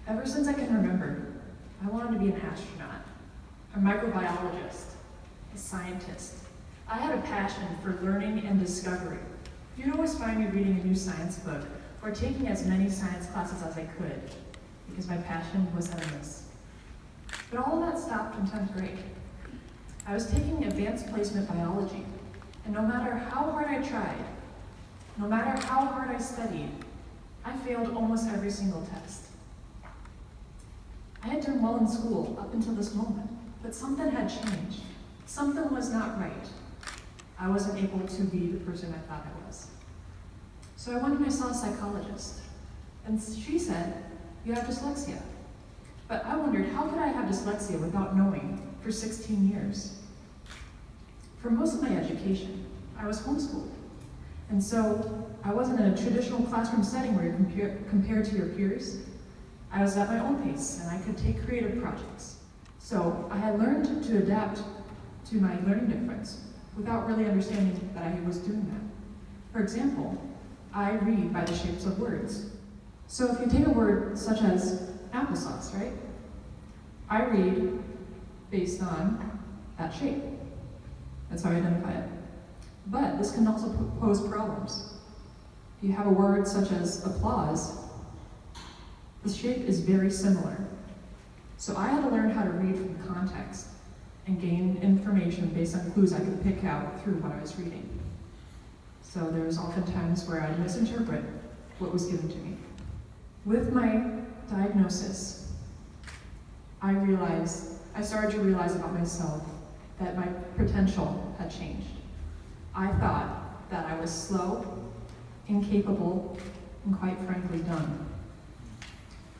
Ever since I can remember, I wanted to be an astronaut, a microbiologist, a scientist. I had a passion for learning and discovery. You'd always find me reading a new science book or taking as many science classes as I could, because my passion was endless. But all of that stopped in 10th grade. I was taking advanced placement biology, and no matter how hard I tried, no matter how hard I studied, I failed almost every single test. I had done well in school up until this moment, but something had changed. Something was not right. I wasn't able to be the person I thought I was. So I went and I saw a psychologist, and she said, "You have dyslexia." But I wondered, how could I have dyslexia without knowing for 16 years? For most of my education, I was homeschooled. And so I wasn't in a traditional classroom setting where you're compared to your peers. I was at my own pace, and I could take creative projects. So I had learned to adapt to my learning difference without really understanding that I was doing that. For example, I read by the shapes of words. So if you take a word such as applesauce, right? I read based on that shape. That's how I identify it. But this can also pose problems. If you have a word such as applause, the shape is very similar. So I had to learn how to read from context and gain information based on clues I could pick out through what I was reading. So there was often times where I'd misinterpret what was given to me. With my diagnosis, I started to realize about myself that my potential had changed. I thought that I was slow, incapable, and quite frankly, dumb.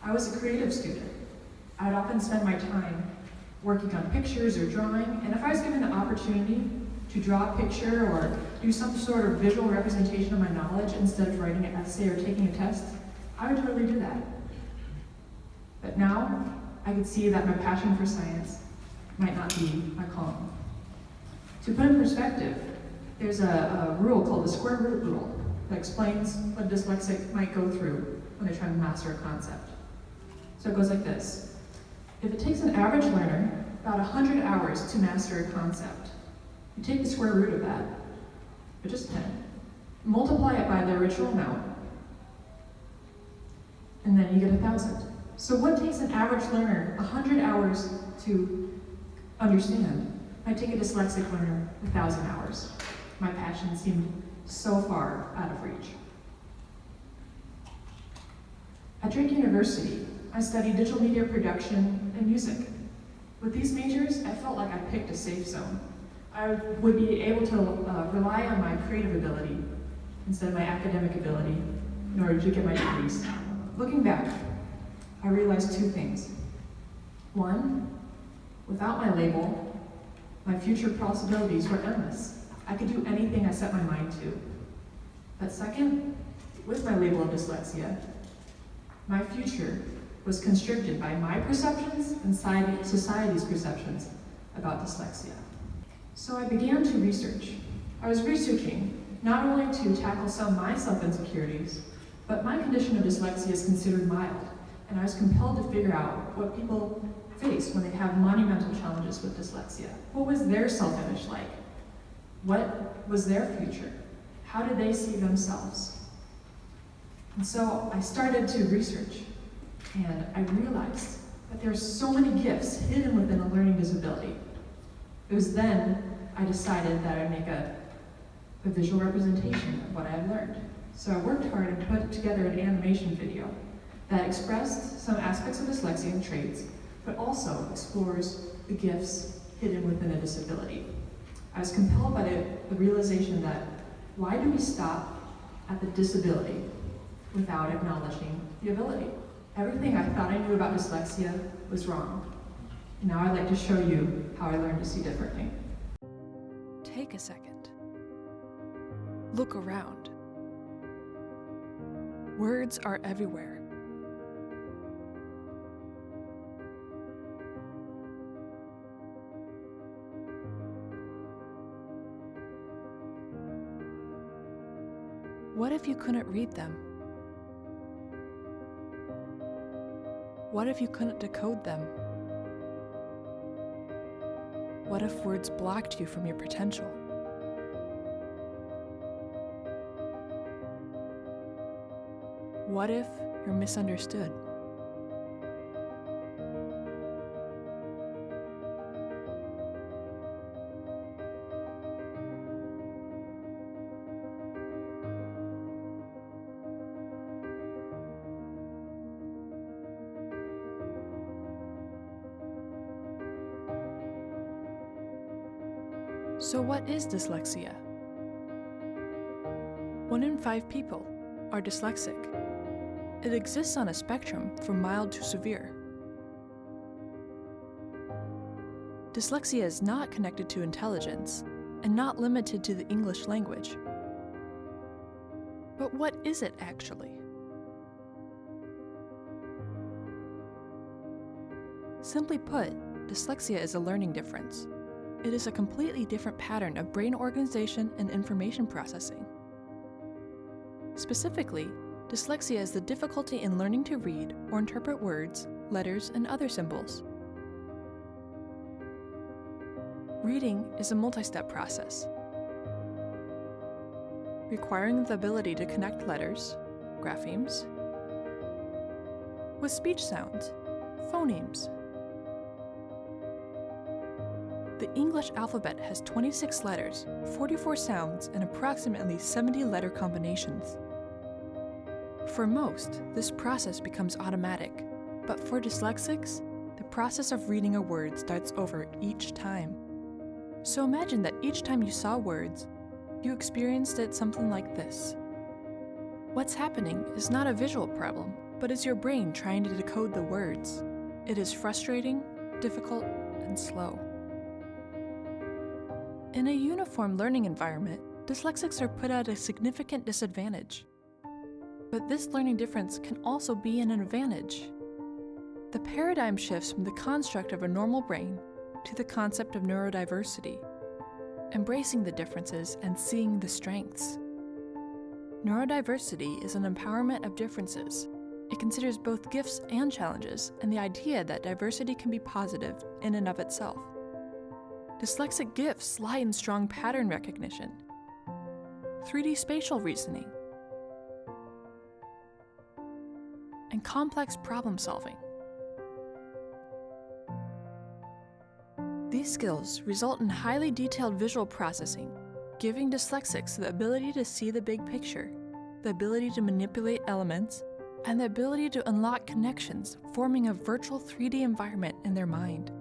I was a creative student. I'd often spend my time working on pictures or drawing, and if I was given the opportunity to draw a picture or do some sort of visual representation of my knowledge instead of writing an essay or taking a test, I would totally do that. But now, I could see that my passion for science might not be my calling. To put in perspective, there's a rule called the square root rule that explains what a dyslexic might go through when they're trying to master a concept. So it goes like this. If it takes an average learner about 100 hours to master a concept, you take the square root of that, which is 10, multiply it by the original amount, and then you get 1,000. So what takes an average learner 100 hours to understand might take a dyslexic learner 1,000 hours. My passion seemed so far out of reach. At Drake University, I studied digital media production and music. With these majors, I felt like I picked a safe zone. I would be able to rely on my creative ability instead of my academic ability in order to get my degrees. Looking back, I realized two things. One, without my label, my future possibilities were endless. I could do anything I set my mind to. But second, with my label of dyslexia, my future was constricted by my perceptions and society's perceptions about dyslexia. So I began to research. I was researching not only to tackle some of my self-insecurities, but my condition of dyslexia is considered mild, and I was compelled to figure out what people face when they have monumental challenges with dyslexia. What was their self-image like? What was their future? How did they see themselves? And so I started to research, and I realized that there are so many gifts hidden within a learning disability. It was then I decided that I'd make a visual representation of what I had learned. So I worked hard and put together an animation video that expressed some aspects of dyslexia and traits, but also explores the gifts hidden within a disability. I was compelled by the realization that why do we stop at the disability without acknowledging the ability? Everything I thought I knew about dyslexia was wrong. Now I'd like to show you how I learned to see differently. Take a second. Look around. Words are everywhere. What if you couldn't read them? What if you couldn't decode them? What if words blocked you from your potential? What if you're misunderstood? So what is dyslexia? 1 in 5 people are dyslexic. It exists on a spectrum from mild to severe. Dyslexia is not connected to intelligence and not limited to the English language. But what is it actually? Simply put, dyslexia is a learning difference. It is a completely different pattern of brain organization and information processing. Specifically, dyslexia is the difficulty in learning to read or interpret words, letters, and other symbols. Reading is a multi-step process, requiring the ability to connect letters, graphemes, with speech sounds, phonemes. The English alphabet has 26 letters, 44 sounds, and approximately 70 letter combinations. For most, this process becomes automatic, but for dyslexics, the process of reading a word starts over each time. So imagine that each time you saw words, you experienced it something like this. What's happening is not a visual problem, but is your brain trying to decode the words. It is frustrating, difficult, and slow. In a uniform learning environment, dyslexics are put at a significant disadvantage. But this learning difference can also be an advantage. The paradigm shifts from the construct of a normal brain to the concept of neurodiversity, embracing the differences and seeing the strengths. Neurodiversity is an empowerment of differences. It considers both gifts and challenges, and the idea that diversity can be positive in and of itself. Dyslexic gifts lie in strong pattern recognition, 3D spatial reasoning, and complex problem solving. These skills result in highly detailed visual processing, giving dyslexics the ability to see the big picture, the ability to manipulate elements, and the ability to unlock connections, forming a virtual 3D environment in their mind.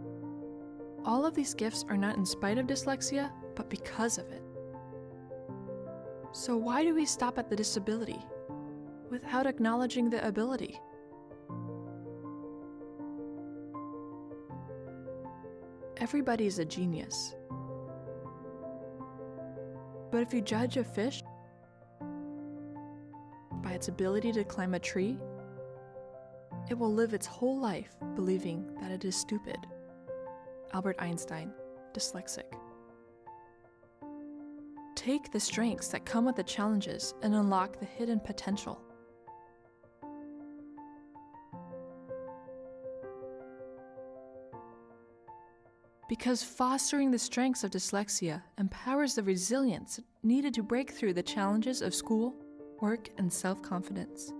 All of these gifts are not in spite of dyslexia, but because of it. So why do we stop at the disability without acknowledging the ability? Everybody is a genius. But if you judge a fish by its ability to climb a tree, it will live its whole life believing that it is stupid. Albert Einstein, dyslexic. Take the strengths that come with the challenges and unlock the hidden potential. Because fostering the strengths of dyslexia empowers the resilience needed to break through the challenges of school, work, and self-confidence.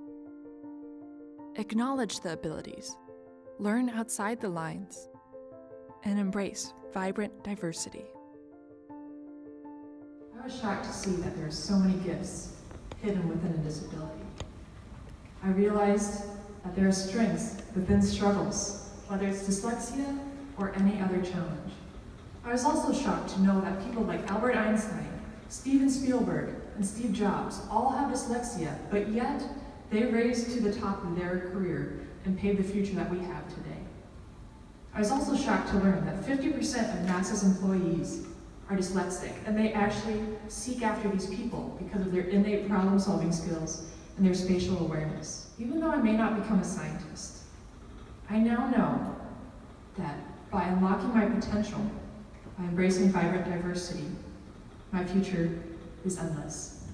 Acknowledge the abilities, learn outside the lines, and embrace vibrant diversity. I was shocked to see that there are so many gifts hidden within a disability. I realized that there are strengths within struggles, whether it's dyslexia or any other challenge. I was also shocked to know that people like Albert Einstein, Steven Spielberg, and Steve Jobs all have dyslexia, but yet they raised to the top of their career and paved the future that we have today. I was also shocked to learn that 50% of NASA's employees are dyslexic, and they actually seek after these people because of their innate problem-solving skills and their spatial awareness. Even though I may not become a scientist, I now know that by unlocking my potential, by embracing vibrant diversity, my future is endless.